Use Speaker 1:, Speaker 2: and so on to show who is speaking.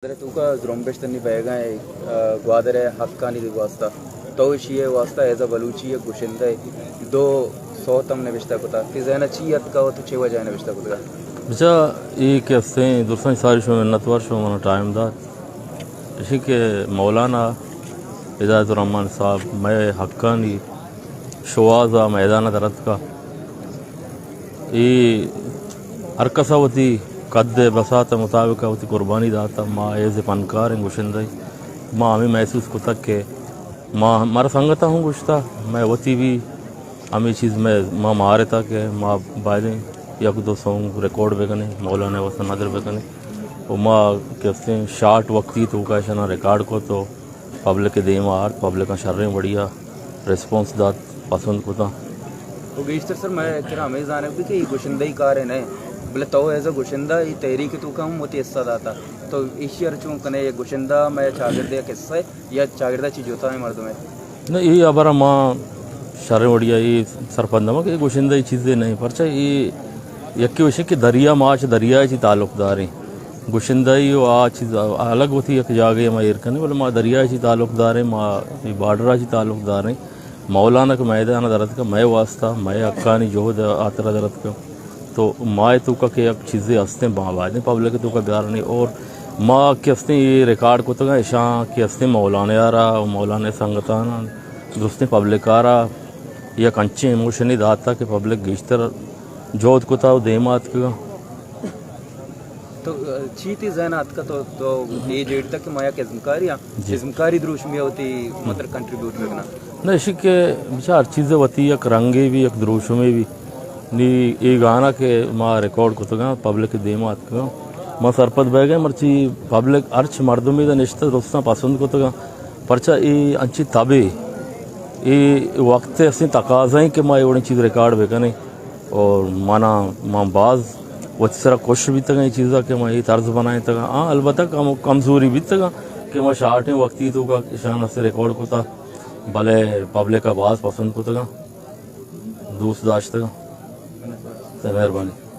Speaker 1: توکا زرومبشتنی بیگائے گوادر حقانی دی واسطہ توشی واسطہ ایزا بلوچی گوشندہ دو صوتم نوشتہ کتا فی ذہنہ چیت کا تو چھ وجہ نوشتہ کتا
Speaker 2: بچا یہ کہ ہفتیں درسن ساری شو میں نتوار شو منا ٹائم دا اسی کہ مولانا ہدایت الرحمن صاحب میں حقانی شوازا میدان درد کا یہ ہر کسا ہوتی قد بساط مطابق ہوتی قربانی داتا ماں ایز پنکار ہیں گوشندہ ماں ہمیں محسوس کو تک کہ ماں ہمارا سنگتا ہوں گوشتا میں ہوتی بھی ہمیں چیز میں ماں مارے تھا کہ ماں بائدیں یا دو سونگ ریکارڈ بکنے مولانا وسن نظر بکنے وہ ماں کہتے ہیں شارٹ وقتی تو کا شنا ریکارڈ کو تو پبلک کے دیم آرت پبلک کا شریں بڑھیا ریسپانس دات پسند کو تھا
Speaker 1: وہ گیشتر سر میں کرا ہمیں جانے بھی کہ یہ گوشندہ ہی کار ہے نہیں بلے تو ایزا گوشندہ یہ تحریک تو کا ہوں موتی حصہ داتا تو اسی ارچوں کنے یہ گوشندہ میں چاگردہ قصہ ہے یا چاگردہ چیز ہوتا ہے مردوں میں
Speaker 2: نہیں یہ ابارہ ماں شریں بڑھیا یہ سرپندہ کہ گوشندہ یہ چیزیں نہیں پرچہ یہ یکی وشے کہ دریا ماچ دریا چی تعلق داریں گوشندہی و چیز الگ ہوتی ہے کہ جاگے ماں ایرکنے بولے ماں دریا چی تعلق داریں ماں بارڈرہ چی تعلق داریں مولانا کا میدان درد کا میں واسطہ میں حقانی جوہد آترہ درد کا تو ماں تو کا کہ ایک چیزیں ہستے ہیں ماں بائدیں پبلک تو کا گار نہیں اور ماں کے ہستے یہ ریکارڈ کو تو گا اشاں کے ہستے مولانا آ رہا مولانا سنگتانا دوستے پبلک آ رہا یا کنچے ایموشنی داتا کہ پبلک گیشتر جوہد کو تھا دیمات کا
Speaker 1: تو چیتی ذہنات کا تو یہ جیڑ تک کہ مایا کزمکاری کزمکاری دروش میں ہوتی مطلب کنٹریبیوٹ کرنا
Speaker 2: نہیں اسی کہ بچار چیزیں ہوتی ایک رنگے بھی ایک دروشوں میں بھی نہیں یہ گانا کہ ماں ریکارڈ کو تو گا پبلک دیمات کا ماں سرپت بہ گئے مرچی پبلک ارچ مردوں میں نشتہ دوستاں پسند کو تو گا پرچہ یہ انچی تابے یہ وقت اسی تقاضائیں کہ ماں یہ چیز ریکارڈ بے کنے اور مانا ماں باز وہ طرح کوشش بھی تگا یہ چیزا کہ ماں یہ طرز بنائیں تگا ہاں البتہ کمزوری بھی تگا کہ ماں شارٹیں وقتی تو کا شان سے ریکارڈ کو تھا بھلے پبلک کا باز پسند کو تگا دوست داشت تگا مہربانی